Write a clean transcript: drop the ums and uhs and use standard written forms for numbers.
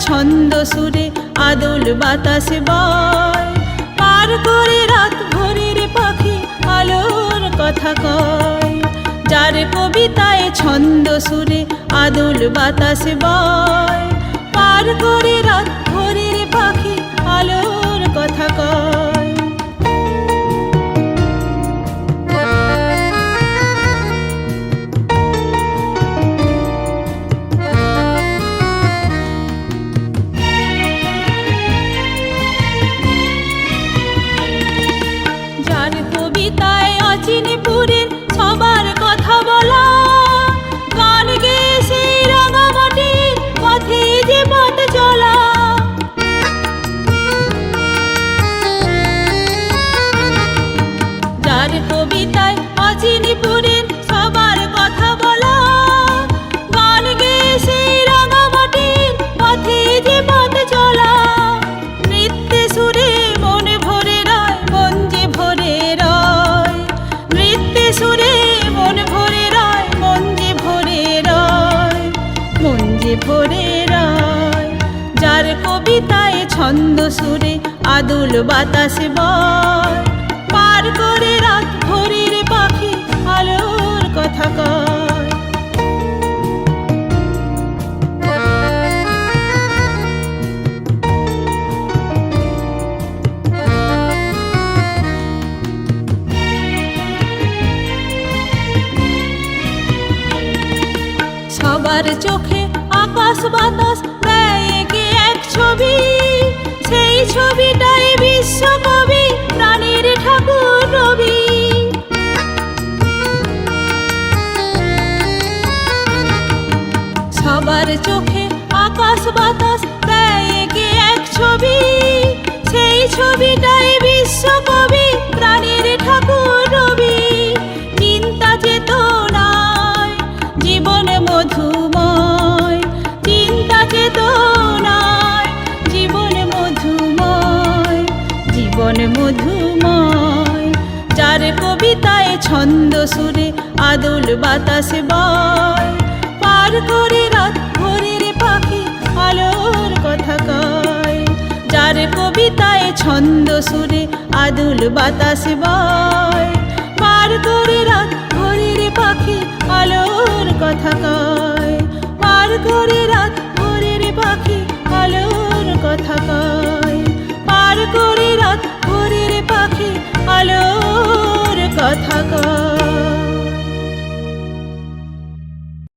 ছন্দ সুরে আদল বাতাসে বয়, পার করে রাত ভোরের পাখি আলোর কথা কয়। যার কবিতায় ছন্দ সুরে আদল বাতাসে বয়, পার করে রাত ভোরের পাখি আলোর কথা কয়। যার কবিতায় অচিনপুরের সবার কথা বলা, গান গেয়ে সেই রাঙামাটির পথে যে পথ চলা। যার কবিতায় অচিনপুরের সবার কথা বলা, গান গেয়ে সেই রাঙামাটির পথে যে পথ চলা। নৃত্যে সুরে মন ভরে রয়, মন যে ভরে রয়। নৃত্যে সুরে মন ভরে রয়, মন যে ভরে রয়, মন যে ভরে রয়। যার কবিতায় ছন্দ সুরে আদল বাতাসে বয়, পার করে রাত ভোরের পাখি আলোর কথা কয়। সবার চোখে আকাশ বাতাস দেয় এঁকে এক ছবি, সেই ছবিটাই বিশ্বকবি প্রাণের ঠাকুর রবি। সবার চোখে আকাশ বাতাস দেয় এঁকে এক ছবি, সেই ছবিটাই বিশ্বকবি প্রাণের ঠাকুর রবি। চিন্তা চেতনায় জীবন মধুময়, চিন্তা চেতনায় জীবন মধুময়, জীবন মধুময়। যার কবিতায় ছন্দ সুরে আদল বাতাসে বয়, পার করে রাত ভোরের পাখি আলোর কথা কয়। যার কবিতায় ছন্দ সুরে আদল বাতাসে বয়, পার করে রাত ভোরের পাখি আলোর কথা কয়। পার করে রাত ভোরের পাখি